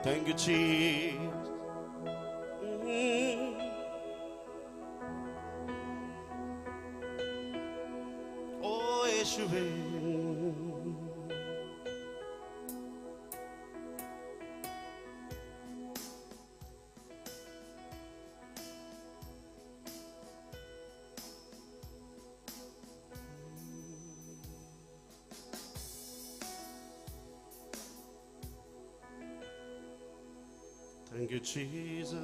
Thank you, Jesus. Oh, യേശുവേ. Thank you, Jesus.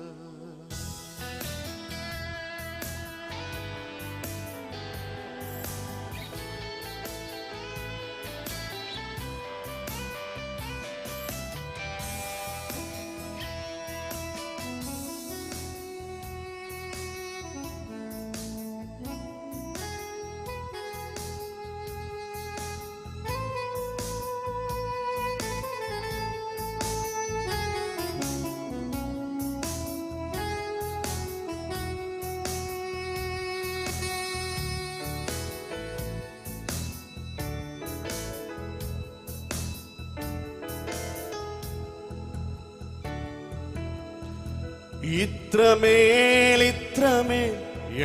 ഇത്രമേൽ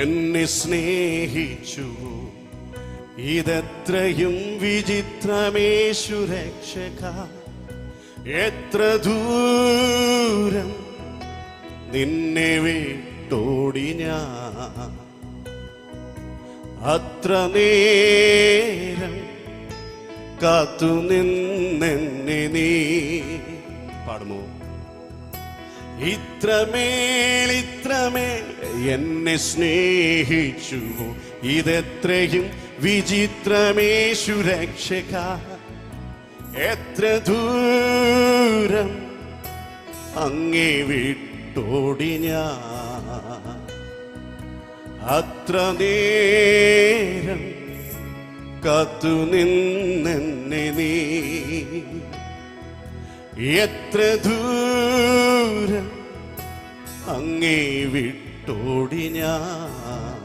എന്നെ സ്നേഹിച്ചു, ഇതെത്രയും വിചിത്രമേശു രക്ഷക. എത്ര ദൂരം നിന്നെ വിട്ടോടി ഞാൻ, അത്ര നേരം കാത്തു നിന്നെന്നെ നീ. പാടുമോ? ഇത്രമേൽ എന്നെ സ്നേഹിച്ചു, ഇതെത്രയും വിചിത്രമേശു രക്ഷക. എത്ര ദൂരം അങ്ങേ വിട്ടോടി ഞാൻ, അത്ര നേരം കാത്തു നിന്നെന്നെ നീ. എത്ര ദൂരം അങ്ങേ വിട്ടോടി ഞാൻ,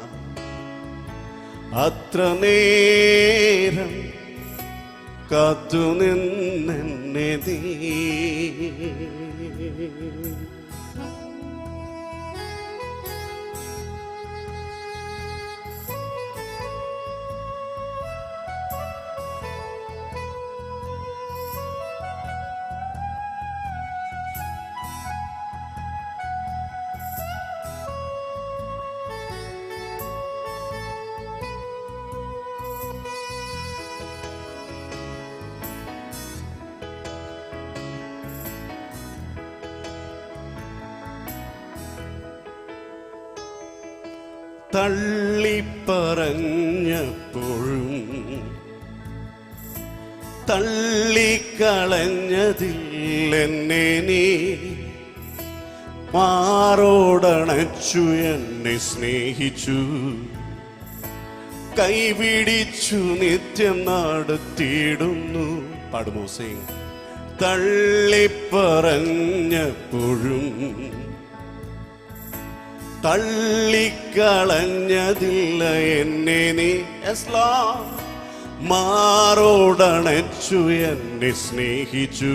അത്ര നേരം കാത്തു നിന്നെന്നെ നീ. തള്ളിപ്പറഞ്ഞപ്പോഴും തള്ളിക്കളഞ്ഞതില്ലെന്നെ നീ. മാറോടണച്ചു എന്നെ സ്നേഹിച്ചു, കൈപിടിച്ചു നിത്യം നടത്തിയിടുന്നു. പാടുമോ? സിംഗ്. തള്ളിപ്പറഞ്ഞപ്പോഴും തള്ളിക്കളഞ്ഞതില്ല എന്നെ നീ. മാറോടണച്ചു എന്നെ സ്നേഹിച്ചു,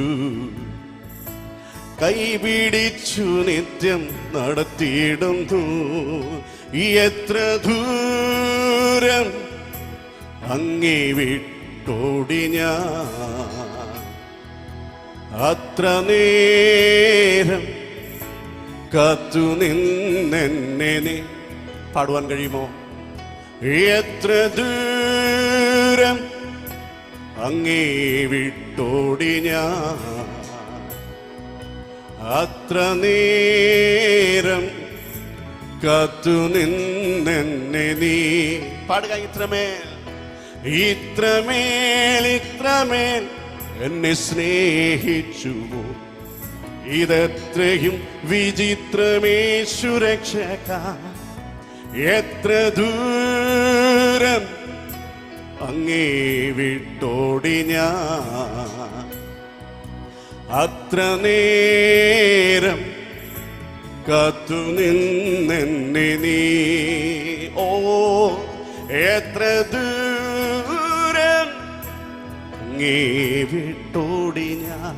കൈപിടിച്ചു നിത്യം നടത്തിയിടുന്നു. എത്ര ദൂരം അങ്ങേ വിട്ടോടി ഞാൻ, അത്ര നേരം കാത്തു നിന്നെന്നെ നീ. പാടുവാൻ കഴിയുമോ? എത്ര ദൂരം അങ്ങേ വിട്ടോടി ഞാൻ, അത്ര നേരം കാത്തു നിന്നെന്നെ നീ. പാടുക. ഇത്രമേൽ എന്നെ സ്നേഹിച്ചു, ഇതെത്രയും വിചിത്രമേശു രക്ഷക. എത്ര ദൂരം അങ്ങേ വിട്ടോടി ഞാൻ, അത്ര നേരം കാത്തു നിന്നെന്നെ നീ. ഓ, എത്ര ദൂരം അങ്ങേ വിട്ടോടി ഞാൻ,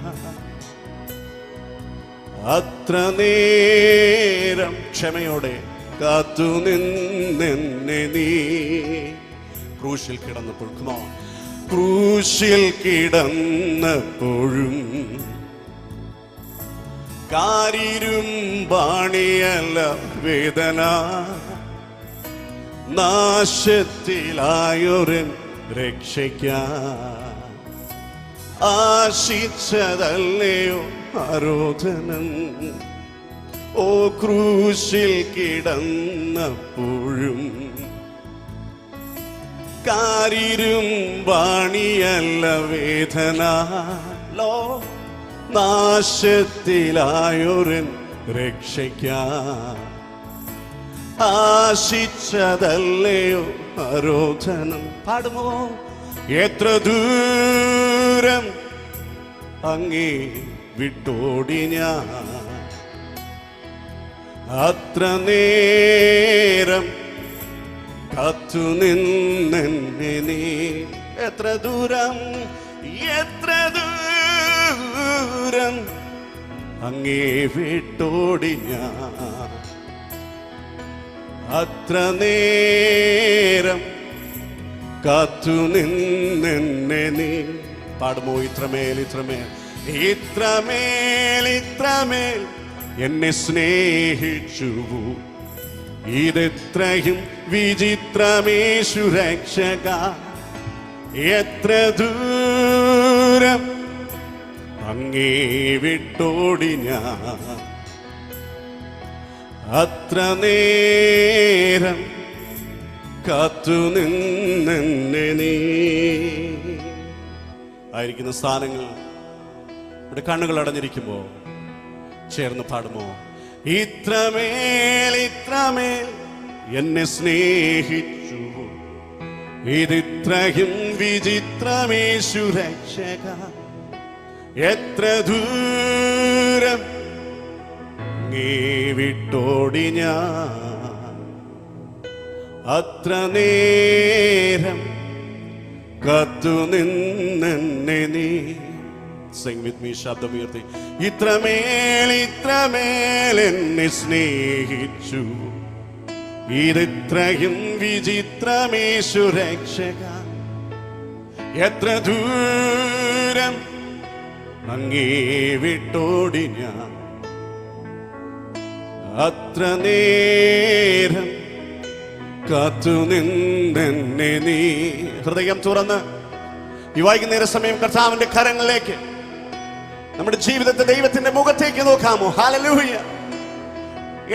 അത്ര നേരം ക്ഷമയോടെ കാത്തു നിന്നെന്നെ നീ ക്രൂശിൽ കിടന്നപ്പോൾ ക്രൂശിൽ കിടന്നപ്പോഴും കാരിരും ബാണിയല്ല വേദന നാശത്തിലായൊരൻ രക്ഷിക്കാൻ ആശിച്ചതല്ലയോ ആരോധനം ഓ ക്രൂശിൽ കിടന്നപ്പോഴും കാരിരും വാണിയല്ല വേദന ലോ നാശത്തിലായൊരൻ രക്ഷിക്കാൻ ആശിച്ചതല്ലയോ ആരോധനം പാടുമോ എത്ര ദൂരം അങ്ങേ വിട്ടോടി ഞാൻ അത്ര നേരം കാത്തു നിന്നെന്നെ നീ എത്ര ദൂരം അങ്ങേ വിട്ടോടി ഞാൻ അത്ര നേരം കാത്തു നിന്നെന്നെ നീ പാടുമോ ഇത്രമേൽ എന്നെ സ്നേഹിച്ചു ഇതെത്രയും വിചിത്രമേശു രക്ഷക എത്ര ദൂരം അങ്ങേ വിട്ടോടി ഞാൻ അത്ര നേരം കാത്തു നിന്നെന്നെ നീ ആയിരിക്കുന്ന സ്ഥാനങ്ങൾ ഇവിടെ കണ്ണുകൾ അടഞ്ഞിരിക്കുമ്പോ ചേർന്ന് പാടുമോ ഇത്രമേൽ എന്നെ സ്നേഹിച്ചു ഇതിത്രയും വിചിത്രമേശു രക്ഷക എത്ര ദൂരം അങ്ങേ വിട്ടോടി ഞാൻ അത്ര നേരം കാത്തു നിന്നെന്നെ നീ സിംഗ് വിത്ത് മീ ശബ്ദമുയർത്തി ഇത്രമേൽ എന്നെ സ്നേഹിച്ചു ഇതിത്രയും വിചിത്രമേശു രക്ഷക എത്ര ദൂരം അങ്ങേ വിട്ടോടി ഞാൻ അത്ര നേരം കാത്തു നിന്നെന്നെ നീ ഹൃദയം തുറന്ന് ഈ വൈകുന്നേര സമയം കർത്താവിന്റെ കരങ്ങളിലേക്ക് നമ്മുടെ ജീവിതത്തെ ദൈവത്തിന്റെ മുഖത്തേക്ക് നോക്കാമോ ഹല്ലേലൂയ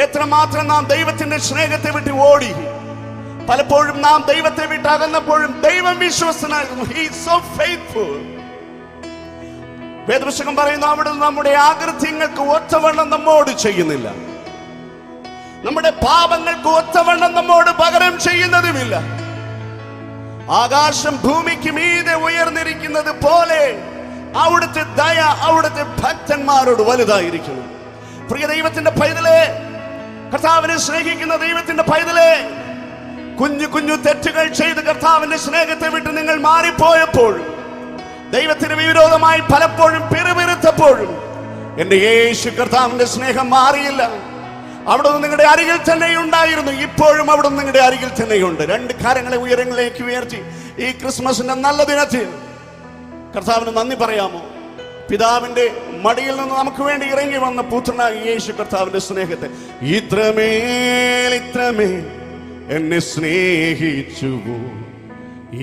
എത്രമാത്രം നാം ദൈവത്തിന്റെ സ്നേഹത്തെ വിട്ട് ഓടി പലപ്പോഴും നാം ദൈവത്തെ വിട്ട് അകന്നപ്പോഴും ദൈവം വിശ്വസ്തനാകുന്നു He is so faithful വേദപുസ്തകം പറയുന്നു അവിടെ നമ്മുടെ ആകൃത്യങ്ങൾക്ക് ഒത്തവണ്ണം നമ്മോട് ചെയ്യുന്നില്ല നമ്മുടെ പാപങ്ങൾക്ക് ഒത്തവണ്ണം നമ്മോട് പകരം ചെയ്യുന്നതുമില്ല ആകാശം ഭൂമിക്ക് മീതെ ഉയർന്നിരിക്കുന്നത് പോലെ അവിടുത്തെ ദയ അവിടുത്തെ ഭക്തന്മാരോട് വലുതായിരിക്കുന്നു പ്രിയ ദൈവത്തിന്റെ പൈതലേ കർത്താവിനെ സ്നേഹിക്കുന്ന ദൈവത്തിന്റെ പൈതലേ കുഞ്ഞു കുഞ്ഞു തെറ്റുകൾ ചെയ്ത് കർത്താവിന്റെ സ്നേഹത്തെ വിട്ട് നിങ്ങൾ മാറിപ്പോയപ്പോൾ ദൈവത്തിന് വിരോധമായി പലപ്പോഴും പിറുപിറുത്തപ്പോഴും എന്റെ യേശു കർത്താവിന്റെ സ്നേഹം മാറിയില്ല അവിടുന്ന് നിങ്ങളുടെ അരികിൽ തന്നെ ഉണ്ടായിരുന്നു ഇപ്പോഴും അവിടുന്ന് നിങ്ങളുടെ അരികിൽ തന്നെയുണ്ട് രണ്ട് കാര്യങ്ങളെ ഉയരങ്ങളിലേക്ക് ഉയർത്തി ഈ ക്രിസ്മസിന്റെ നല്ല ദിനത്തിൽ കർത്താവിന് നന്ദി പറയാമോ പിതാവിന്റെ മടിയിൽ നിന്ന് നമുക്ക് വേണ്ടി ഇറങ്ങി വന്ന പുത്രനായ യേശു കർത്താവിന്റെ സ്നേഹത്തെ ഇത്രമേൽ എന്നെ സ്നേഹിച്ചു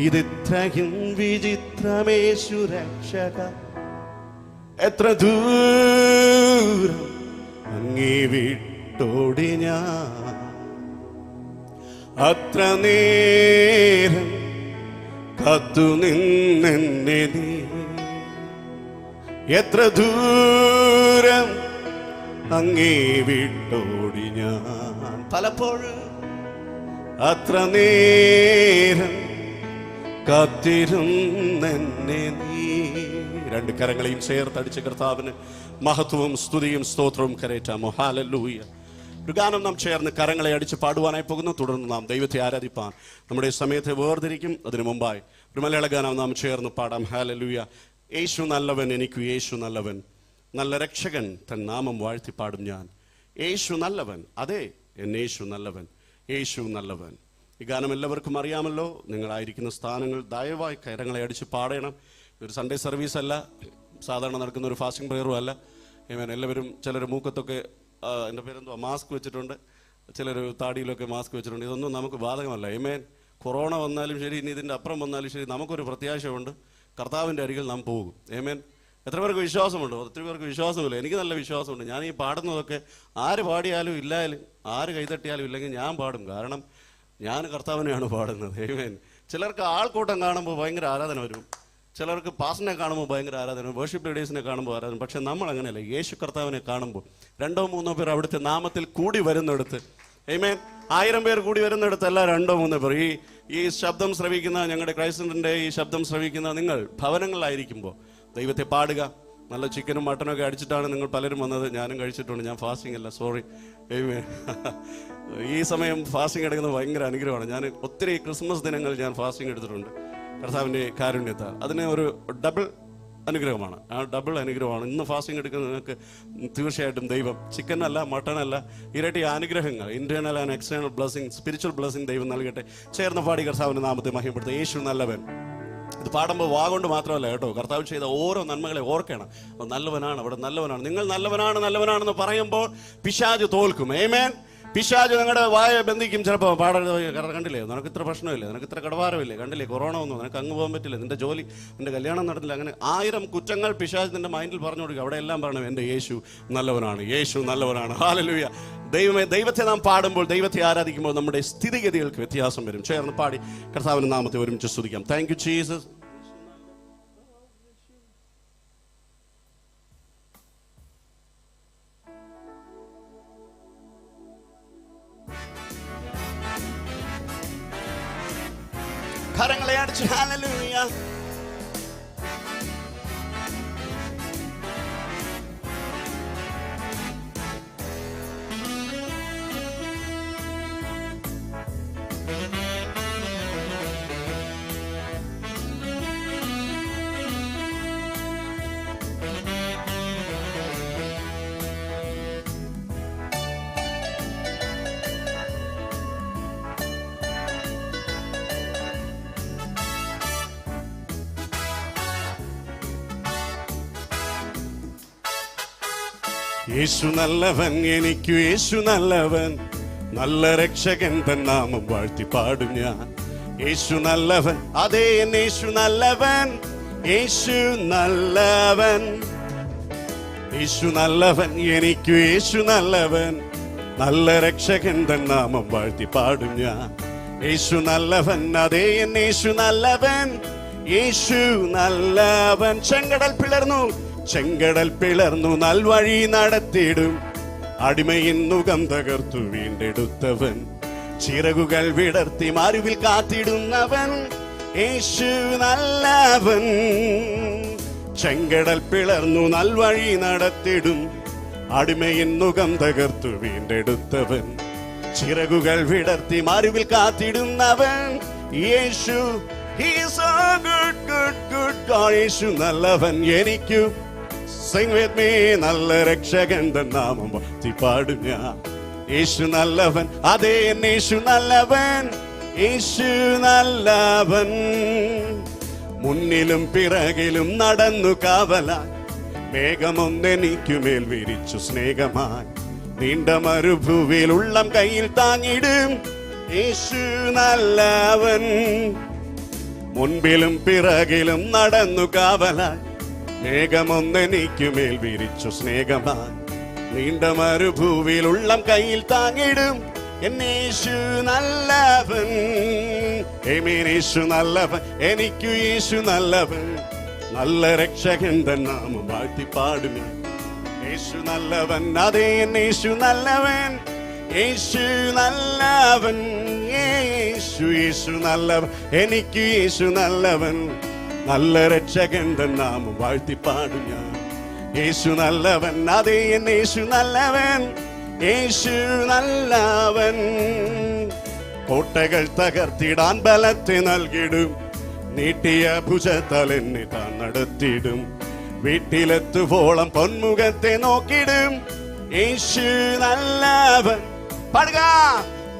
ഇതിത്രയും വിചിത്രമേശു രക്ഷക എത്ര ദൂരം അങ്ങേ വിട്ടോടി ഞാൻ അത്ര നേരം കാത്തു നിന്നെന്നെ നീ എത്ര ദൂരം അങ്ങേ വിട്ടോടി ഞാൻ പലപ്പോഴും അത്ര നേരം കാത്തിരുന്നെന്നെ നീ രണ്ട് കരങ്ങളെയും ചേർത്തടിച്ച് കർത്താവിന് മഹത്വവും സ്തുതിയും സ്തോത്രവും കരേറ്റാമോ ഹല്ലേലൂയ ഒരു ഗാനം നാം ചേർന്ന് കരങ്ങളെ അടിച്ച് പാടുവാനായി പോകുന്നു തുടർന്ന് നാം ദൈവത്തെ ആരാധിപ്പാൻ നമ്മുടെ സമയത്തെ വേർതിരിക്കും അതിനു മുമ്പായി ഒരു മലയാള ഗാനം നാം ചേർന്ന് പാടാം ഹല്ലേലൂയ യേശു നല്ലവൻ എനിക്ക് യേശു നല്ലവൻ നല്ല രക്ഷകൻ തൻ നാമം വാഴ്ത്തിപ്പാടും ഞാൻ. യേശു നല്ലവൻ, അതെ എൻ യേശു നല്ലവൻ, യേശു നല്ലവൻ. ഈ ഗാനം എല്ലാവർക്കും അറിയാമല്ലോ. നിങ്ങളായിരിക്കുന്ന സ്ഥാനങ്ങൾ ദയവായി കരങ്ങളെ അടിച്ച് പാടണം. ഒരു സൺഡേ സർവീസ് അല്ല, സാധാരണ നടക്കുന്ന ഒരു ഫാസ്റ്റിംഗ് പ്രെയറും അല്ല. എല്ലാവരും ചിലർ മൂക്കത്തൊക്കെ എൻ്റെ പേരെന്തോ മാസ്ക് വെച്ചിട്ടുണ്ട്, ചിലർ താടിയിലൊക്കെ മാസ്ക് വെച്ചിട്ടുണ്ട്. ഇതൊന്നും നമുക്ക് ബാധകമല്ല. കൊറോണ വന്നാലും ശരി, ഇനി ഇതിൻ്റെ അപ്പുറം വന്നാലും ശരി, നമുക്കൊരു പ്രത്യാശയുണ്ട്, കർത്താവിൻ്റെ അരികിൽ നാം പോകും. എത്ര പേർക്ക് വിശ്വാസമുണ്ട്? ഒത്തിരി പേർക്ക് വിശ്വാസമില്ല. എനിക്ക് നല്ല വിശ്വാസമുണ്ട്. ഞാൻ ഈ പാടുന്നതൊക്കെ ആര് പാടിയാലും ഇല്ലായാലും ആര് കൈതട്ടിയാലും ഇല്ലെങ്കിൽ ഞാൻ പാടും. കാരണം ഞാൻ കർത്താവിനെയാണ് പാടുന്നത്. ചിലർക്ക് ആൾക്കൂട്ടം കാണുമ്പോൾ ഭയങ്കര ആരാധന വരും, ചിലർക്ക് പാസ്റ്ററിനെ കാണുമ്പോൾ ഭയങ്കര ആരാധന, വേർഷിപ്പ് ലീഡേഴ്സിനെ കാണുമ്പോൾ ആരാധന. പക്ഷെ നമ്മൾ അങ്ങനെയല്ല. യേശു കർത്താവിനെ കാണുമ്പോൾ 2-3 പേർ അവിടുത്തെ നാമത്തിൽ കൂടി വരുന്നിടത്ത്, 1000 പേർ കൂടി വരുന്നിടത്തല്ല 2-3 പേർ. ഈ ശബ്ദം ശ്രവിക്കുന്ന, ഞങ്ങളുടെ ക്രൈസ്തവന്റെ ഈ ശബ്ദം ശ്രവിക്കുന്ന നിങ്ങൾ ഭവനങ്ങളിലായിരിക്കുമ്പോൾ ദൈവത്തെ പാടുക. നല്ല ചിക്കനും മട്ടനൊക്കെ അടിച്ചിട്ടാണ് നിങ്ങൾ പലരും വന്നത്. ഞാനും കഴിച്ചിട്ടുണ്ട്. ഞാൻ ഫാസ്റ്റിംഗ് അല്ല, സോറി. ഈ സമയം ഫാസ്റ്റിംഗ് എടുക്കുന്നത് ഭയങ്കര അനുഗ്രഹമാണ്. ഞാൻ ഒത്തിരി ക്രിസ്മസ് ദിനങ്ങൾ ഞാൻ ഫാസ്റ്റിംഗ് എടുത്തിട്ടുണ്ട് കർത്താവിൻ്റെ കാരുണ്യത്താൽ. അതിന് ഒരു ഡബിൾ അനുഗ്രഹമാണ്. ആ ഡബിൾ അനുഗ്രഹമാണ്. ഇന്ന് ഫാസ്റ്റിംഗ് എടുക്കുന്ന നിങ്ങൾക്ക് തീർച്ചയായിട്ടും ദൈവം ചിക്കനല്ല മട്ടനല്ല ഇരട്ടി അനുഗ്രഹങ്ങൾ, internal and external blessing, spiritual blessing ദൈവം നൽകട്ടെ. ചേർന്ന് പാടി കർത്താവിൻ്റെ നാമത്തെ മഹിമപ്പെടുത്തുക. യേശു നല്ലവൻ. ഇത് പാടുമ്പോൾ വാഗോണ്ട് മാത്രമല്ല കേട്ടോ, കർത്താവ് ചെയ്ത ഓരോ നന്മകളെ ഓർക്കണം. നല്ലവനാണ്, അവിടെ നല്ലവനാണ്. നിങ്ങൾ നല്ലവനാണെന്ന് പറയുമ്പോൾ പിശാച് തോൽക്കും. പിശാച് നിങ്ങളുടെ വായ ബന്ധിക്കും. ചിലപ്പോൾ കണ്ടില്ലേ, നിനക്ക് ഇത്ര പ്രശ്നമില്ലേ, നിനക്ക് ഇത്ര കടവാരമില്ലേ, കണ്ടില്ലേ കൊറോണ വന്നു, നിനക്ക് അങ്ങ് പോകാൻ പറ്റില്ല, നിന്റെ ജോലി, നിന്റെ കല്യാണം നടന്നില്ല, അങ്ങനെ 1000 കുറ്റങ്ങൾ പിശാച് നിന്റെ മൈൻഡിൽ പറഞ്ഞു കൊടുക്കുക. അവിടെ എല്ലാം പറയണം, എൻ്റെ യേശു നല്ലവനാണ്, യേശു നല്ലവനാണ്. ഹല്ലേലൂയ. ദൈവത്തെ നാം പാടുമ്പോൾ, ദൈവത്തെ ആരാധിക്കുമ്പോൾ നമ്മുടെ സ്ഥിതിഗതികൾക്ക് വ്യത്യാസം വരും. ചേർന്ന് പാടി കർത്താവിന്റെ നാമത്തെ ഒരുമിച്ച് സ്തുതിക്കാം. Thank you Jesus. കരങ്ങളെ അടിച്ച് ഹല്ലേലൂയ. യേശു നല്ലവൻ, എനിക്കു യേശു നല്ലവൻ, നല്ല രക്ഷകൻ തൻ നാമം വാഴ്ത്തി പാടും ഞാൻ. യേശു നല്ലവൻ, അതേ എൻ യേശു നല്ലവൻ, യേശു നല്ലവൻ, യേശു നല്ലവൻ, എനിക്കു യേശു നല്ലവൻ, നല്ല രക്ഷകൻ തൻ നാമം വാഴ്ത്തി പാടും ഞാൻ. യേശു നല്ലവൻ, അതേ എൻ യേശു നല്ലവൻ, യേശു നല്ലവൻ. ചെങ്കടൽ പിളർന്നു നൽവഴി നടത്തിയിടും, അടിമയിൻ മുഖം തകർത്തു വീണ്ടെടുത്തവൻ, ചിറകുകൾ വിടർത്തി മരുവിൽ കാത്തിടുന്നവൻ, യേശു നല്ലവൻ. ചെങ്കടൽ പിളർന്നു നൽവഴി നടത്തിയിടും, അടിമയിൻ മുഖം തകർത്തു വീണ്ടെടുത്തവൻ, ചിറകുകൾ വിടർത്തി മരുവിൽ കാത്തിടുന്നവൻ, യേശു. He is so good, good, good God. യേശു നല്ലവൻ, എനിക്കു sing with me, നല്ല രക്ഷകൻ തൻ നാമം വാഴ്ത്തി പാടും ഞാൻ. യേശു നല്ലവൻ, അതേ എൻ യേശു നല്ലവൻ, യേശു നല്ലവൻ. മുന്നിലും പിറകിലും നടന്നു കാവലായി, മേഘമൊന്നെനിക്കുമേൽ വിരിച്ചു സ്നേഹമായി, നീണ്ട മരുഭൂവിൽ ഉള്ളം കയ്യിൽ താങ്ങിടും, യേശു നല്ലവൻ. മുൻപിലും പിറകിലും നടന്നു കാവലായി, മേഘമൊന്നെനിക്കുമേൽ വിരിച്ചു സ്നേഹമായി, നീണ്ട മരുഭൂവിൽ ഉള്ളം കയ്യിൽ താങ്ങിടും, യേശു നല്ലവൻ. യേശു നല്ലവൻ, എനിക്കു യേശു നല്ലവൻ, നല്ല രക്ഷകൻ തൻ നാമം വാഴ്ത്തി പാടും. യേശു നല്ലവൻ, അതേ യേശു നല്ലവൻ, യേശു നല്ലവൻ, യേശു യേശു നല്ലവൻ, എനിക്ക് യേശു നല്ലവൻ, നല്ല രക്ഷകൻ തൻ നാമം വാഴ്ത്തി പാടും ഞാൻ. യേശു നല്ലവൻ, അതേ യേശു നല്ലവൻ, യേശു നല്ലവൻ. കോട്ടകൾ തകർത്തിടാൻ ബലത്തെ നൽകിടും, നീട്ടിയ ഭുജത്താൽ എന്നെ താൻ നടത്തിയിടും, വീട്ടിലെത്തുവോളം പൊന്മുഖത്തെ നോക്കിടും. യേശു നല്ലവൻ. പാടുക.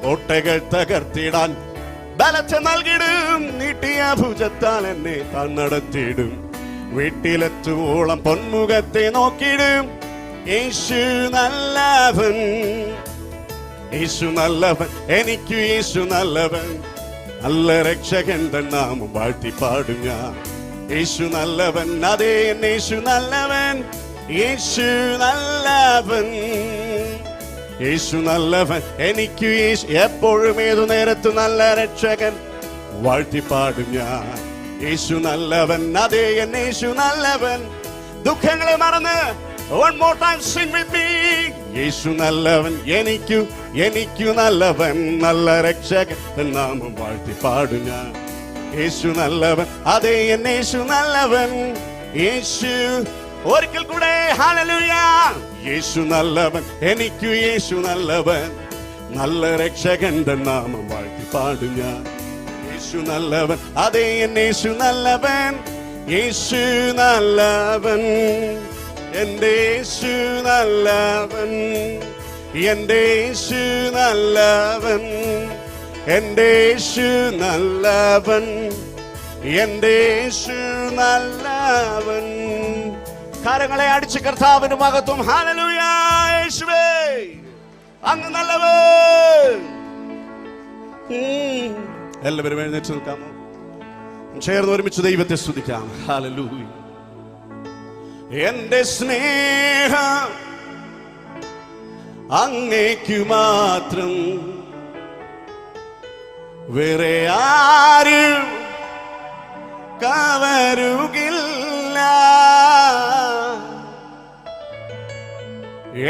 കോട്ടകൾ തകർത്തിടാൻ ബലത്തെ നൽകിടും. നീട്ടിയ ഭുജത്താൽ എന്നെ താൻ നടത്തിയിടും. വീട്ടിലെത്തുവോളം പൊന്മുഖത്തെ നോക്കിടും. യേശു നല്ലവൻ. യേശു നല്ലവൻ. എനിക്ക് യേശു നല്ലവൻ. നല്ല രക്ഷകൻ തൻ നാമം വാഴ്ത്തി പാടും ഞാൻ. യേശു നല്ലവൻ. അതേ യേശു നല്ലവൻ. യേശു നല്ലവൻ. യേശു നല്ലവൻ. എനിക്ക് യേശു എപ്പോഴും ഏതു നേരത്തു നല്ല രക്ഷകൻ വാഴ്ത്തി പാടും ഞാൻ. യേശു നല്ലവൻ. അതേ യേശു നല്ലവൻ. ദുഃഖങ്ങളെ മറന്ന് one more time sing with me. യേശു നല്ലവൻ. എനിക്കു നല്ലവൻ. നല്ല രക്ഷകൻ തൻ നാമം വാഴ്ത്തി പാടും ഞാൻ. യേശു നല്ലവൻ. അതേ യേശു നല്ലവൻ. യേശു ഒരിക്കൽ കൂടെ ഹല്ലേലൂയ. യേശു നല്ലവൻ. എനിക്ക് യേശു നല്ലവൻ. നല്ല രക്ഷകൻ തൻ നാമം വാഴ്ത്തി പാടും ഞാൻ. യേശു നല്ലവൻ. അതേ യേശു നല്ലവൻ. യേശു നല്ലവൻ. എന്റെ യേശു നല്ലവൻ. എന്റെ യേശു നല്ലവൻ. എന്റെ യേശു നല്ലവൻ. എന്റെ യേശു നല്ലവൻ. കരങ്ങളെ അടിച്ച് കർത്താവിന് മഹത്വം. ഹല്ലേലൂയ. യേശുവേ അങ്ങ് നല്ലവൻ. എല്ലാവരും എഴുന്നേറ്റ് നിൽക്കാമോ? ചേർന്ന് ഒരുമിച്ച് ദൈവത്തെ സ്തുതിക്കാം. ഹല്ലേലൂയ. എന്റെ സ്നേഹം അങ്ങേക്കു മാത്രം, വേറെ ആരും കവരുകില്ല.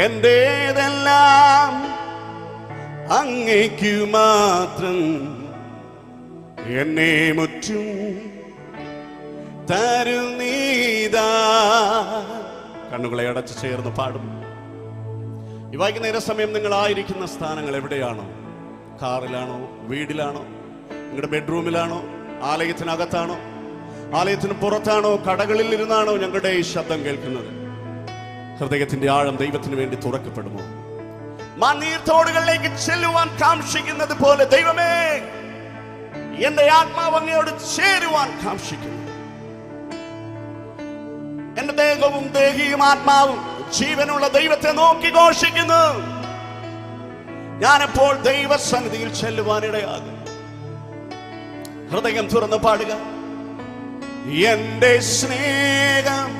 എന്റേതെല്ലാം അങ്ങേക്കു മാത്രം, എന്നെ മുറ്റും തരുന്നീതാ. കണ്ണുകളെ അടച്ച് ചേർന്ന് പാടും. ഈ വൈകുന്നേര സമയം നിങ്ങളായിരിക്കുന്ന സ്ഥാനങ്ങൾ എവിടെയാണോ? കാറിലാണോ? വീടിലാണോ? നിങ്ങളുടെ ബെഡ്റൂമിലാണോ? ആലയത്തിനകത്താണോ? ആലയത്തിന് പുറത്താണോ? കടകളിൽ ഇരുന്നാണോ ഞങ്ങളുടെ ഈ ശബ്ദം കേൾക്കുന്നത്? ഹൃദയത്തിന്റെ ആഴം ദൈവത്തിന് വേണ്ടി തുറക്കപ്പെടുമോ? മണ്ണീർത്തോടുകളിലേക്ക് ചെല്ലുവാൻ കാംക്ഷിക്കുന്നത് പോലെ ദൈവമേ, എന്റെ ആത്മാവ് അങ്ങയോട് ചേരുവാൻ കാംക്ഷിക്കുന്നു. എന്റെ ദേഹവും ദേഹിയും ആത്മാവും ജീവനുള്ള ദൈവത്തെ നോക്കി ഘോഷിക്കുന്നു. ഞാനെപ്പോൾ ദൈവസന്നിധിയിൽ ചെല്ലുവാനിടയാകും. ഹൃദയം തുറന്ന് പാടുക. എന്റെ സ്നേഹം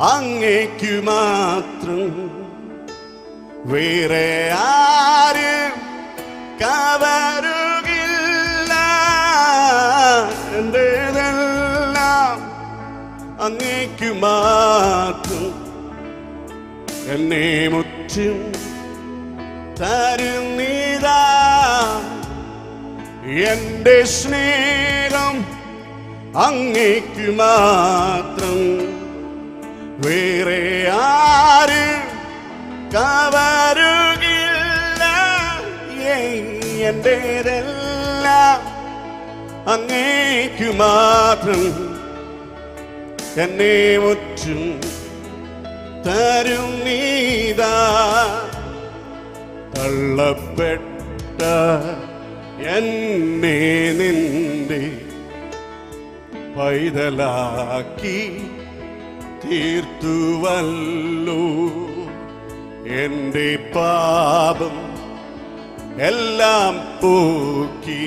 അങ്ങേക്കു മാത്രം, വേറെ ആരും കവരുകില്ല. എന്റേതെല്ലാം അങ്ങേക്കു മാത്രം, എന്നെ മുറ്റും തരുന്നീതാ. എന്റെ സ്നേഹം അങ്ങേക്കു മാത്രം, വേറെ ആരും കവരുകില്ല. എന്റേതെല്ലാം അങ്ങേക്കു മാത്രം, എന്നെ മുറ്റും തരുന്നീതാ. തള്ളപ്പെട്ട എന്നെ നിന്റെ പൈതലാക്കി തീർത്തുവല്ലോ. എന്റെ പാപം എല്ലാം പോക്കി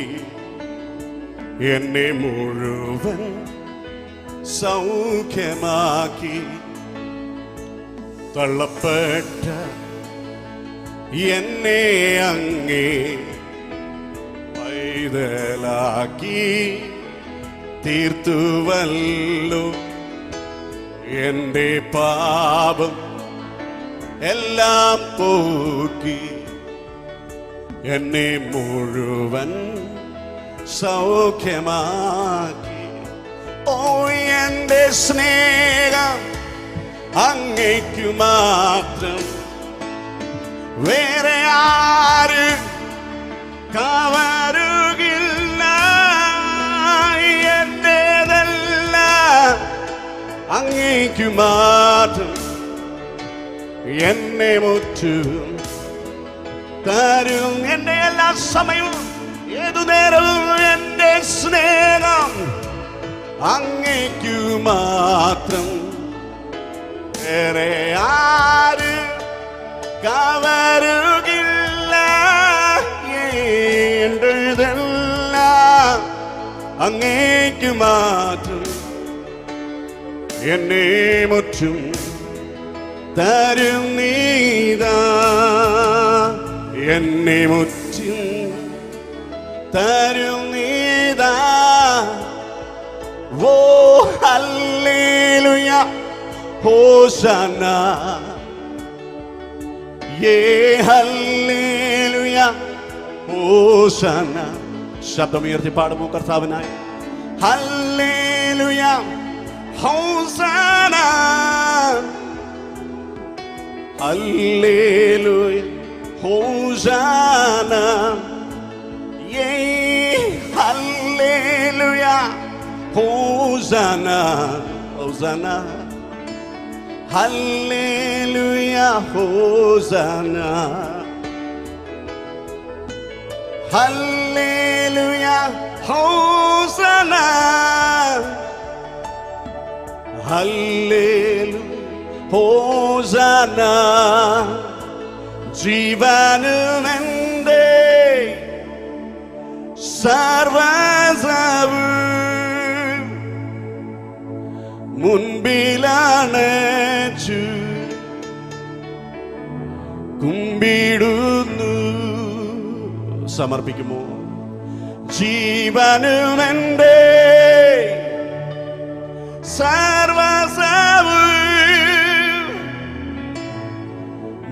എന്നെ മുഴുവൻ സൗഖ്യമാക്കി. തള്ളപ്പെട്ട എന്നെ അങ്ങേ പൈതലാക്കി തീർത്തുവല്ലോ. എന്റെ പാപം എല്ലാം പോക്കി എന്നെ മുഴുവൻ സൗഖ്യമാക്കി. ഓ എന്റെ സ്നേഹം അങ്ങേക്കു മാത്രം, വേറെ ആരും കവരുകില്ല. എന്റേതെല്ലാം അങ്ങേക്കു മാത്രം എന്നെ മുറ്റും തരും. എന്റെ എല്ലാ സമയവും ഏതു നേരവും എന്റെ സ്നേഹം അങ്ങേക്കു മാത്രം. വേറെ ആര് കവരുകില്ല എന്റെതെല്ലാം അങ്ങേക്കു മാത്രം എന്നെ മുറ്റും തരും നീതാ. എന്നെ മുറ്റും തരും നീതാ. ഓ ഹല്ലേലൂയ ഹോശാന യേ ഹല്ലേലൂയ ഹോശാന. ശബ്ദമുയർത്തി പാടുമോ കർത്താവിനായി? ഹല്ലേലൂയ ഹോശാന ഹല്ലേലൂയ ഹോശാന യേ ഹല്ലേലൂയ ഹോശാന ഹോശാന ഹല്ലേലൂയ ഹോശാന ഹല്ലേലൂയ ഹോശാന ഹല്ലേലൂയ ഹോശാന. ജീവനുമെന്റെ സർവ്വസവും മുൻപിലണച്ചു കുമ്പിടുന്നു. സമർപ്പിക്കുമോ? ജീവനുമെന്റെ സർവ്വസവും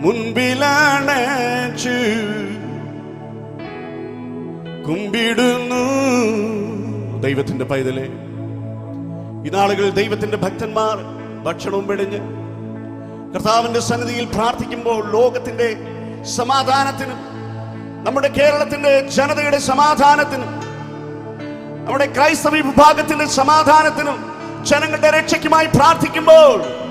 മുൻപിലണച്ചു കുമ്പിടുന്നു. ദൈവത്തിന്റെ പൈതലേ, ഈ നാളുകളിൽ ദൈവത്തിന്റെ ഭക്തന്മാർ ഭക്ഷണവും വെടിഞ്ഞ് കർത്താവിന്റെ സന്നിധിയിൽ പ്രാർത്ഥിക്കുമ്പോൾ ലോകത്തിന്റെ സമാധാനത്തിനും നമ്മുടെ കേരളത്തിന്റെ ജനതയുടെ സമാധാനത്തിനും നമ്മുടെ ക്രൈസ്തവ വിഭാഗത്തിന്റെ സമാധാനത്തിനും ജനങ്ങളുടെ രക്ഷയ്ക്കുമായി പ്രാർത്ഥിക്കുമ്പോൾ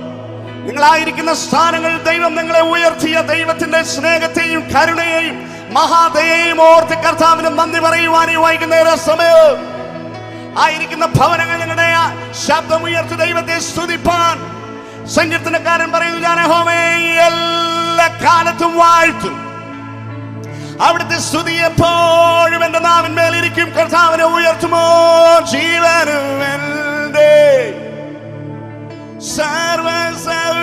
നിങ്ങളായിരിക്കുന്ന സ്ഥാനങ്ങളിൽ ദൈവം നിങ്ങളെ ഉയർത്തിയ ദൈവത്തിന്റെ സ്നേഹത്തെയും കരുണയെയും മഹാദയെയും ഓർത്ത് കർത്താവിന് നന്ദി പറയുവാൻ ഈ വൈകുന്നേര സമയം ആയിരിക്കുന്ന ഭവനങ്ങൾ നിങ്ങളുടെ ശബ്ദമുയർത്തി ദൈവത്തെ സ്തുതിപ്പാൻ സങ്കീർത്തനക്കാരൻ പറയുന്നു, ഞാൻ യഹോവയെ എല്ലാ കാലത്തും വാഴ്ത്തും, അവിടുത്തെ സ്തുതി എപ്പോഴും എന്റെ നാവിന്മേലിരിക്കും. കർത്താവിനെ ഉയർത്തുമോ? ജീവനും എന്റെ സർവ്വസവും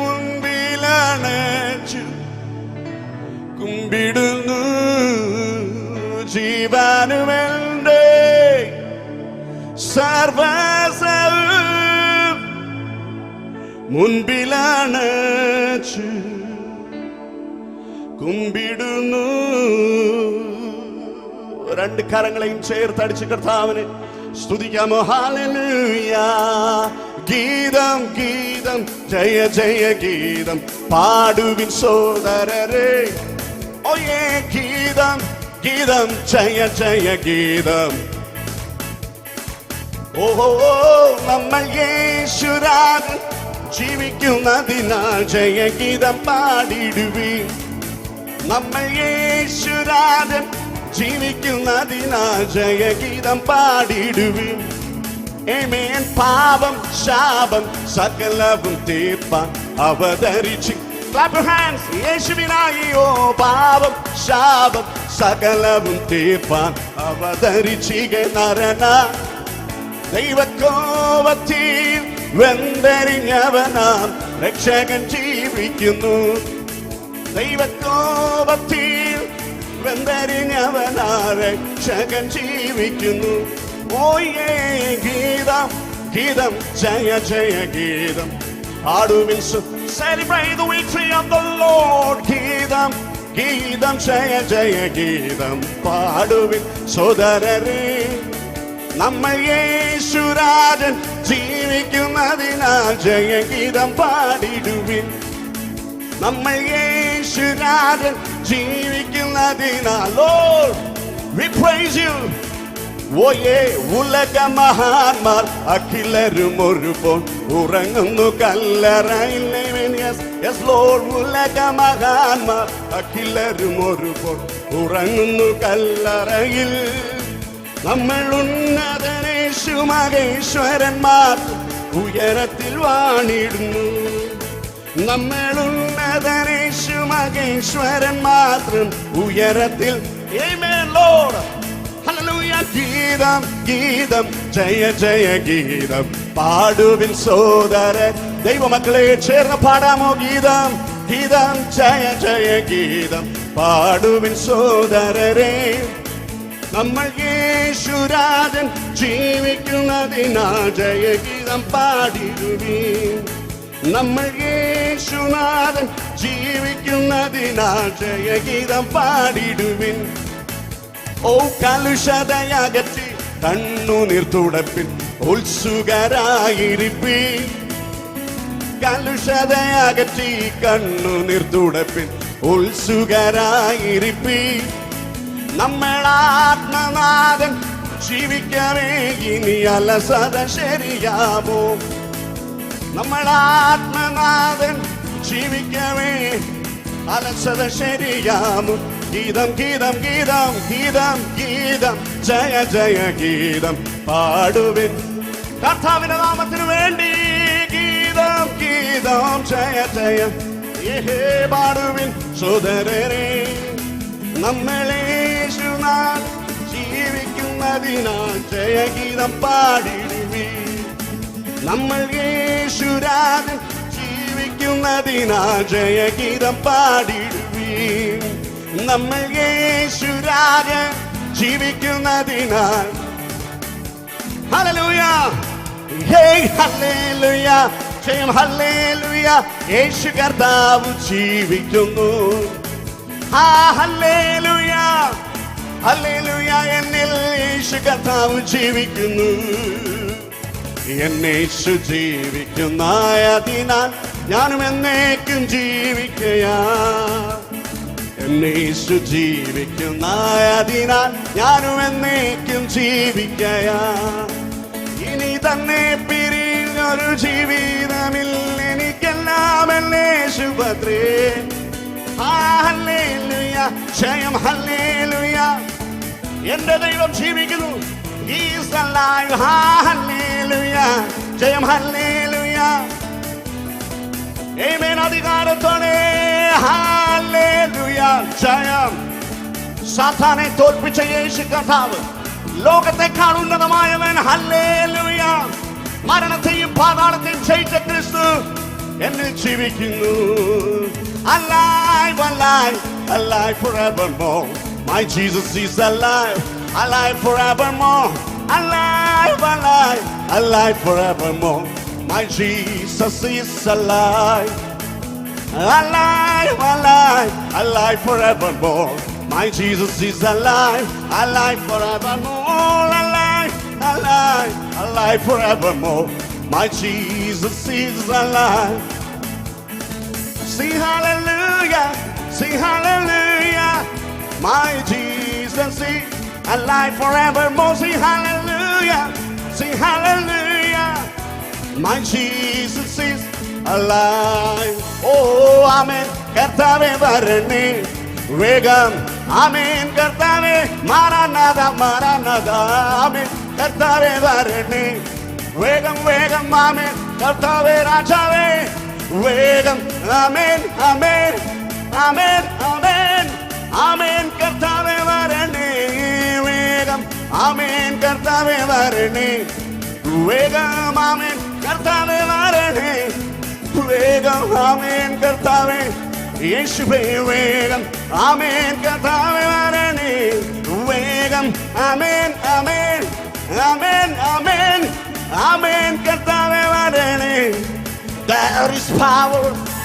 മുൻപിലണച്ചു കുമ്പിടുന്നു. ജീവനുമെന്റെ സർവ്വസവും മുൻപിലണച്ചു കുമ്പിടുന്നു. രണ്ട് കരങ്ങളെയും ചേർത്തടിച്ച് കർത്താവിനെ സ്തുതിക്കാമോ? ഹല്ലേലൂയ. ഗീതം ഗീതം ജയ ജയ ഗീതം പാടുവിൻ സോദരരേ. ഓയേ ഗീതം ഗീതം ജയ ജയ ഗീതം. ഓഹോ നമ്മൾ യേശുരാജൻ ജീവിക്കുന്നതിനാൽ ജയഗീതം പാടിടുവിൻ. നമ്മൾ യേശുരാജൻ ജീവിക്കുന്നതിനാൽ ജയഗീതം പാടിടുവിൻ. ആമേൻ. പാപം ശാപം സകലവും തീർപ്പാൻ അവതരിച്ചു. Clap your hands. യേശുവിനായി ഓ പാപം ശാപം സകലവും തീർപ്പാൻ അവതരിച്ചിക നരന. ദൈവകോപത്തിൽ വെന്തരിഞ്ഞവനാം രക്ഷകൻ ജീവിക്കുന്നു. ദൈവകോപത്തിൽ വെന്തരിഞ്ഞവനാ രക്ഷകൻ ജീവിക്കുന്നു. ഓയേ ഗീതം ഗീതം ജയ ജയ ഗീതം പാടുവിൻ. Celebrate the victory of the Lord. ഗീതം ഗീതം ജയ ജയ ഗീതം പാടുവിൻ സോദരരേ. നമ്മൾ യേശുരാജൻ ജീവിക്കുന്നതിനാൽ ജയഗീതം പാടിടുവിൻ. നമ്മൾ യേശുരാജൻ ജീവിക്കുന്നതിനാൽ Lord we praise you. ഓയേ ഉലക മഹാന്മാർ അഖിലരും ഒരുപോൽ ഉറങ്ങുന്നു കല്ലറയിൽ. യെസ് ലോർഡ്, ഉലക മഹാന്മാർ അഖിലരും ഒരുപോൽ ഉറങ്ങുന്നു കല്ലറയിൽ. നമ്മൾ ഉന്നതനേശു മഹേശ്വരന്മാർ ഉയരത്തിൽ വാണിടുന്നു. നമ്മൾ ഉന്നതനേശു മഹേശ്വരൻ മാത്രം ഉയരത്തിൽ. ആമേൻ ലോർഡ്, ഹല്ലേലൂയ. ഗീതം ഗീതം ജയ ജയ ഗീതം പാടുവിൻ സോദരൻ. ദൈവമക്കളെ ചേർന്ന് പാടാമോ? ഗീതം ഗീതം ജയ ജയ ഗീതം പാടുവിൻ സോദരരെ. നമ്മൾ യേശുരാജൻ ജീവിക്കുന്നതിനാൽ ജയഗീതം പാടിടുവീൻ. നമ്മൾ യേശുനാഥൻ ജീവിക്കുന്നതിനാൽ ജയഗീതം പാടിടുവിൻ. ഓ കലുഷതയകറ്റി കണ്ണുനീർ തുടപ്പിൻ ഉത്സുകരായിരിപ്പിൻ. കലുഷതയകറ്റി കണ്ണുനീർ തുടപ്പിൻ ഉത്സുകരായിരിപ്പിൻ. നമ്മൾ ആത്മനാഥൻ ജീവിക്കവേ ഇനി അലസത ശരിയാമോ? നമ്മൾ ആത്മനാഥൻ ജീവിക്കവേ അലസത ശരിയാമോ? ഗീതം ഗീതം ഗീതം ഗീതം ഗീതം ജയ ജയ ഗീതം പാടുവിൻ കർത്താവിന്റെ നാമത്തിനു വേണ്ടി. ഗീതം ഗീതം ജയ ജയ പാടുവിൻ സോദരരെ. നമ്മളേശുനാഥൻ ജീവിക്കുന്നതിനാൽ ജയഗീതം പാടിടുവീൻ. നമ്മൾ യേശുരാജൻ ജീവിക്കുന്നതിനാൽ ജയഗീതം പാടിടുവീൻ. നമ്മൾ യേശുരാജൻ ജീവിക്കുന്നതിനാൽ. ഹല്ലേലൂയ, ഹേ ഹല്ലേലൂയ, ജയം ഹല്ലേലൂയ. യേശു കർത്താവ് ജീവിക്കുന്നു. Hallelujah hallelujah. എന്നിൽ യേശു കർത്താവ് ജീവിക്കുന്നു. എന്നേശു ജീവിക്കുന്നതിനാൽ ഞാനും എന്നേക്കും ജീവിക്കയാ. എന്നേശു ജീവിക്കുന്നതിനാൽ ഞാനും എന്നേക്കും ജീവിക്കയാ. ഇനി തന്നെ പിരിഞ്ഞൊരു ജീവിതമില്ല എനിക്കെല്ലാം എന്നേശു ഭദ്രേ. ഹല്ലേലൂയ, ജയം ഹല്ലേലൂയ. എന്റെ ദൈവം ജീവിക്കുന്നു. He is alive. ഹല്ലേലൂയ, ജയം ഹല്ലേലൂയ. ആമേൻ. അധികാരത്തോടെ ഹല്ലേലൂയ, ജയം. സാത്താനെ തോൽപ്പിച്ച യേശു കർത്താവ് ലോകത്തെക്കാൾ ഉന്നതമായവൻ. ഹല്ലേലൂയ. മരണത്തെയും പാതാളത്തെയും ജയിച്ച ക്രിസ്തു എന്നിൽ ജീവിക്കുന്നു. Alive, alive, alive forevermore. My Jesus is alive, alive forevermore. Alive, alive, alive forevermore. My Jesus is alive. Alive, alive, alive forevermore. My Jesus is alive, alive forevermore. Alive, alive, alive forevermore. My Jesus is alive. Sing hallelujah, sing hallelujah. My Jesus is alive forevermore. Sing hallelujah, sing hallelujah. My Jesus is alive. Oh, amen. കർത്താവേ വരണേ വേഗം. ആമേൻ. കർത്താവേ മാറാനാഥ മാറാനാഥ. ആമേൻ. കർത്താവേ വരണേ വേഗം വേഗം. ആമേൻ. കർത്താവേ രാജാവേ വേഗം. ആമേൻ ആമേൻ ആമേൻ ആമേൻ ആമേൻ. കർത്താവേ വരണേ വേഗം. ആമേൻ. കർത്താവേ വരണേ വേഗം. ആമേൻ. കർത്താവേ വരണേ വേഗം. ആമേൻ. കർത്താവേ യേശുവേ വേഗം. ആമേൻ. കർത്താവേ വരണേ വേഗം. ആമേൻ ആമേൻ ആമേൻ ആമേൻ ആമേൻ. കർത്താവേ വരണേ. There is power,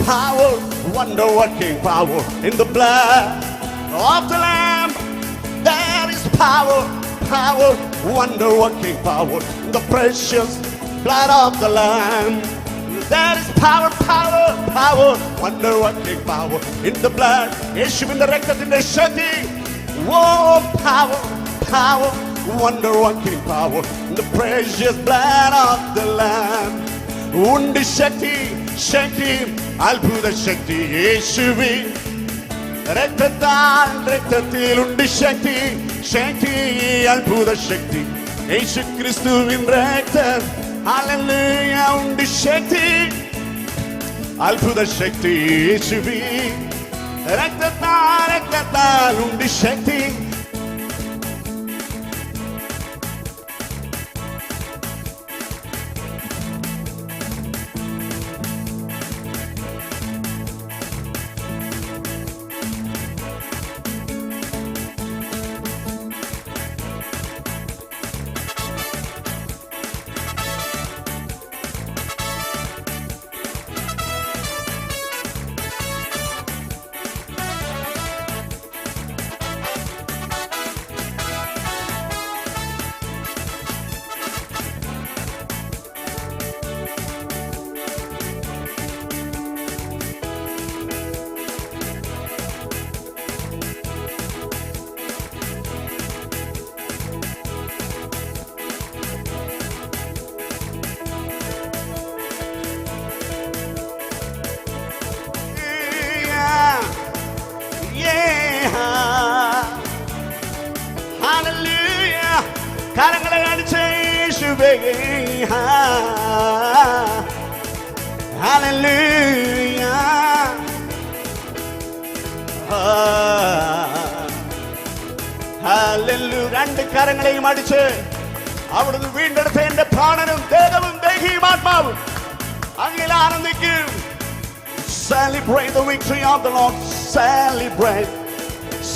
power, wonder-working power in the blood of the Lamb. There is power, power, wonder-working power in the precious blood of the Lamb. There is power, power, power, wonder-working power in the blood. യേശുവിന്റെ രക്തത്തിന്റെ ശക്തി. Oh, power, power, wonder-working power, the precious blood of the Lamb. ഉണ്ട് ശക്തി, ശക്തി, അത്ഭുത ശക്തി യേശുവിൻ രക്തത്താൽ, രക്തത്തിലുണ്ട് ശക്തി, ശക്തി, അത്ഭുത ശക്തി യേശു ക്രിസ്തുവിൻ രക്തം. Hallelujah. ഉണ്ട് ശക്തി, അത്ഭുത ശക്തി യേശുവിൻ രക്തത്താൽ, രക്തത്താൽ ഉണ്ട് ശക്തി. കരങ്ങളെ കാണിച്ച് യേശുവേ. ഹല്ലേലൂയ. ഹല്ലേലൂയ. രണ്ട് കരങ്ങളെയും അടിച്ച് അവിടുന്ന് വീണ്ടെടുത്ത എന്റെ പ്രാണനും ദേഹവും ദേഹിയും ആത്മാവും അങ്ങനെ ആനന്ദിക്കും. Celebrate the victory of the Lord. Celebrate,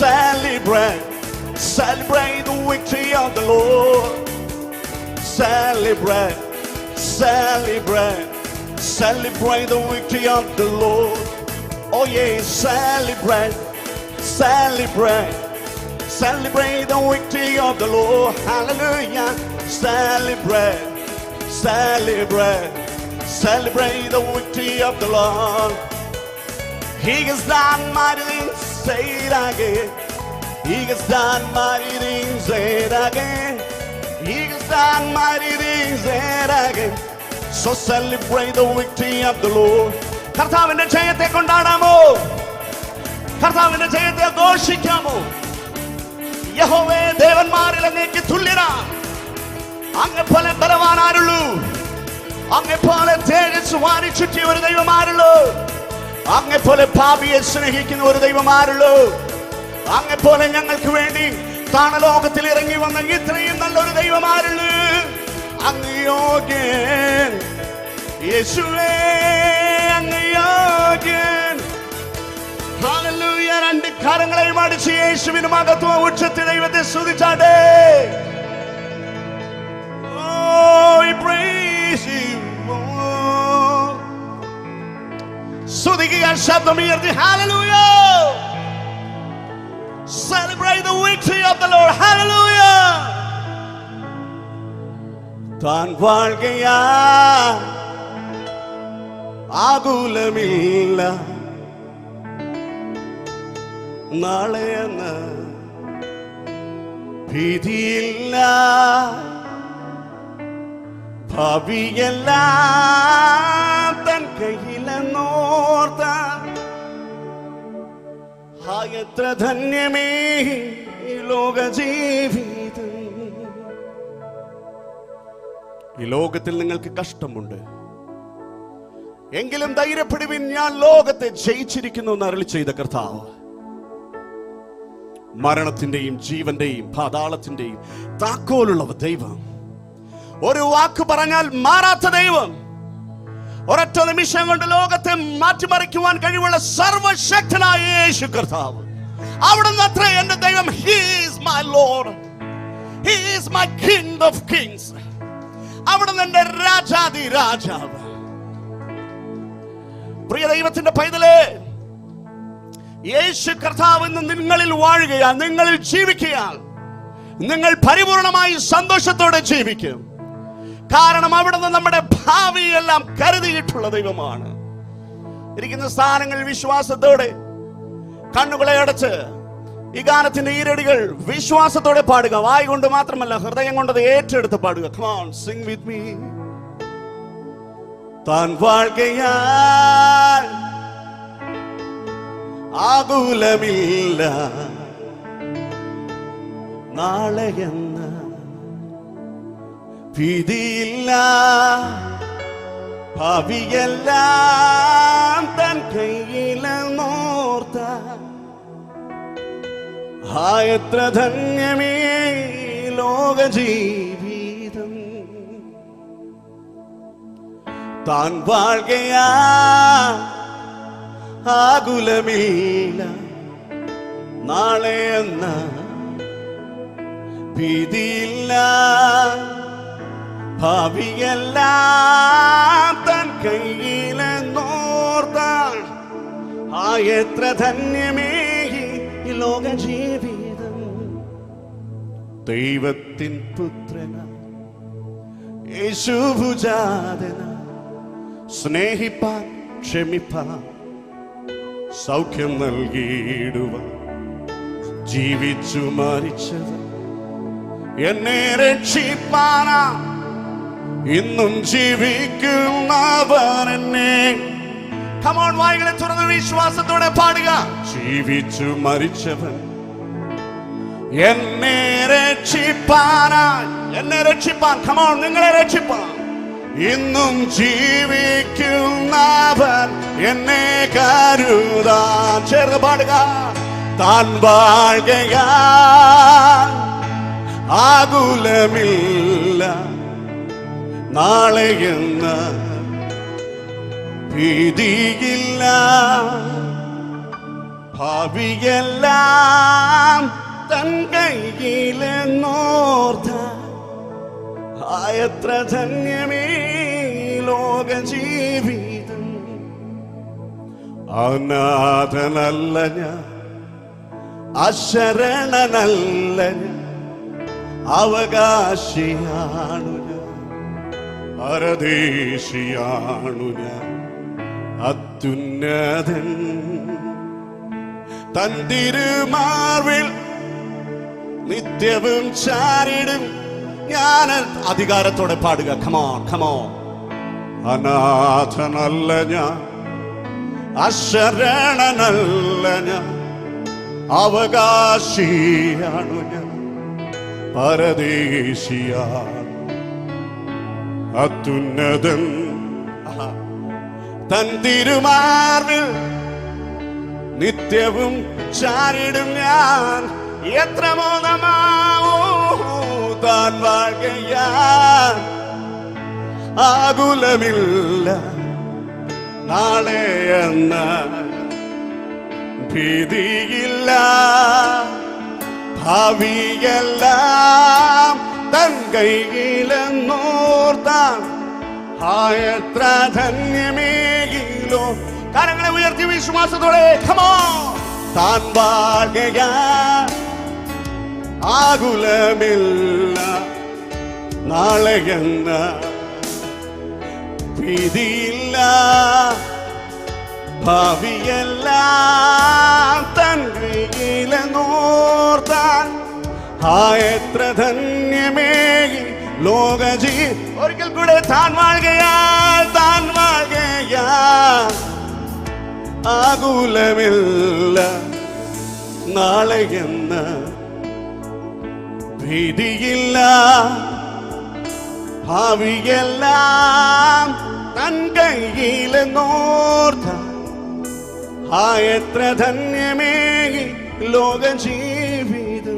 celebrate, celebrate the victory of the Lord. Celebrate, celebrate, celebrate the victory of the Lord. Oh yeah, celebrate, celebrate, celebrate the victory of the Lord. Hallelujah. Celebrate, celebrate, celebrate the victory of the Lord. He has done mighty things, say it again. He has done mighty things, say it again. He has done mighty things, say it again. So celebrate the victory of the Lord. കർത്താവിന്റെ ജയത്തെ കൊണ്ടാടാമോ? കർത്താവിന്റെ ജയത്തെ ഘോഷിക്കാമോ? യഹോവേ, ദേവന്മാരിൽ അങ്ങേക്ക് തുല്യനാ. അങ്ങെപ്പോലെ ബലവാനാരുള്ളൂ? അങ്ങെപ്പോലെ തേജസ് വാരി ചുറ്റിയ ഒരു ദൈവമാരുള്ളൂ? അങ്ങെപ്പോലെ പാപിയെ സ്നേഹിക്കുന്ന ഒരു ദൈവമാരുള്ളൂ? അങ്ങെപ്പോലെ ഞങ്ങൾക്ക് വേണ്ടി താണലോകത്തിൽ ഇറങ്ങി വന്ന ഇത്രയും നല്ലൊരു ദൈവമാരുള്ളൂ? അങ്ങ് യോഗ്യൻ യേശുവേ, അങ്ങ് യോഗ്യൻ. ഹല്ലേലൂയ. രണ്ട് കരങ്ങളെയും അടിച്ച് യേശുവിന് മഹത്വം ഉച്ചത്തിൽ ദൈവത്തെ സ്തുതിച്ചാട്ടെ. Oh, we praise you. സ്തുതിക്കുക, ശബ്ദമുയർത്തി. Hallelujah. Celebrate the victory of the Lord. Hallelujah. താൻ വാഴുകയാ, ആകുലമില്ല, നാളെയെന്ന് ഭീതിയില്ല, ഭാവിയെല്ലാം തൻ കയ്യിലെന്നോർത്ത എത്ര ധന്യമേ ഈ ലോക ജീവിതം. ഈ ലോകത്തിൽ നിങ്ങൾക്ക് കഷ്ടമുണ്ട്, എങ്കിലും ധൈര്യപ്പെടുവിൻ, ഞാൻ ലോകത്തെ ജയിച്ചിരിക്കുന്നു എന്ന് അരുളി ചെയ്ത കർത്താവ്, മരണത്തിന്റെയും ജീവന്റെയും പാതാളത്തിന്റെയും താക്കോലുള്ള ദൈവം, ഒരു വാക്ക് പറഞ്ഞാൽ മാറാത്ത ദൈവം, ഒരൊറ്റ നിമിഷം കൊണ്ട് ലോകത്തെ മാറ്റിമറിക്കുവാൻ കഴിവുള്ള സർവശക്തനായ യേശു കർത്താവ്, അവിടുന്ന് അത്ര എന്റെ ദൈവം. He is my Lord, He is my King of Kings. അവിടുന്ന് എന്റെ രാജാതി രാജാവ്. പ്രിയ ദൈവത്തിന്റെ പൈതലേ, യേശു കർത്താവ് ഇന്ന് നിങ്ങളിൽ വാഴുകയാൽ, നിങ്ങളിൽ ജീവിക്കയാൽ, നിങ്ങൾ പരിപൂർണമായി സന്തോഷത്തോടെ ജീവിക്കും. കാരണം അവിടുന്ന് നമ്മുടെ ഭാവിയെല്ലാം കരുതിയിട്ടുള്ള ദൈവമാണ്. ഇരിക്കുന്ന സ്ഥാനങ്ങളിൽ വിശ്വാസത്തോടെ കണ്ണുകളെ അടച്ച് ഈ ഗാനത്തിന്റെ ഈരടികൾ വിശ്വാസത്തോടെ പാടുക. വായ കൊണ്ട് മാത്രമല്ല, ഹൃദയം കൊണ്ട് അത് ഏറ്റെടുത്ത് പാടുക. Come on, sing with me. താൻ വാഴ്കയാൽ ആകുലമില്ല, നാളെയെന്ന ഭീതിയില്ല, ഭാവിയെല്ലാം തൻ കയ്യിലെന്നോർത്ത എത്ര ധന്യമേ ലോക ജീവിതം. താൻ വാഴ്കയാ ആകുലമില്ല, നാളെ എന്ന ഭീതിയില്ല, ഭാവിയെല്ലാം തൻ കയ്യിലെന്നോർത്താൽ എത്ര ധന്യമേ ഈ ലോക ജീവിതം. ദൈവത്തിൻ പുത്രന യേശുഭുജാതന, സ്നേഹിപ്പാൻ ക്ഷമിപ്പാൻ സൗഖ്യം നൽകിയിടുവാൻ ജീവിച്ചു മരിച്ചത് എന്നെ രക്ഷിപ്പാനാ, ഇന്നും ജീവിക്കുന്നവൻ എന്നെ. Come on, വായികളെ തുറന്ന് വിശ്വാസത്തോടെ പാടുക. ജീവിച്ചു മരിച്ചവൻ എന്നെ രക്ഷിപ്പാനായി, എന്നെ രക്ഷിപ്പാൻ, come on, നിങ്ങളെ രക്ഷിപ്പാൻ ഇന്നും ജീവിക്കുന്നവൻ എന്നെ കരുതാൻ. ചേർന്ന് പാടുക. താൻ വാഴ്കയാൽ ആകുലമില്ല, നാളെയെന്ന ഭീതിയില്ല, ഭാവിയെല്ലാം തൻ കയ്യിലെന്നോർത്ത എത്ര ധന്യമേ ലോക ജീവിതം. അനാഥനല്ല ഞാൻ, അശരണനല്ല ഞാൻ, അവകാശിയാണു ഞാൻ, പരദേശിയാണു ഞാൻ. അത്യുന്നതൻ തൻ തിരുമാർവിൽ നിത്യവും ചാരിടും ഞാൻ. അധികാരത്തോടെ പാടുക. Come on, come on. അനാഥനല്ല ഞാൻ, അശരണനല്ല ഞാൻ, അവകാശിയാണു ഞാൻ, പരദേശിയാണ്. അത്യുന്നതൻ തൻ തിരുമാർവിൽ നിത്യവും ചാരിടും ഞാൻ. എത്ര മോദമാവോ താൻ വാഴ്കയാൽ ആകുലമില്ല, നാളെ എന്ന ഭീതിയില്ല, ഭാവിയെല്ലാം തൻ കൈയിലെന്നോർത്താൻ എത്ര ധന്യമേകിലോ. കരങ്ങളെ ഉയർത്തി വിശ്വാസത്തോടെ. Come on. താൻ വാഴ്കയാൽ ആകുലമില്ല, നാളെയെന്ന ഭീതിയില്ല, ഭാവിയെല്ലാം തൻ കയ്യിലെന്നോർത്താൻ എത്ര ധന്യമേകി ലോക ഒരിക്കൽ കൂടെ. താൻ വാഴ്കയാൽ, താൻ വാഴ്കയാൽ ആകുലമില്ല, നാളെയെന്ന ഭീതിയില്ല, ഭാവിയെല്ലാം തൻ കയ്യിലെന്നോർത്ത എത്ര ധന്യമേകി ലോക ജീവിതം.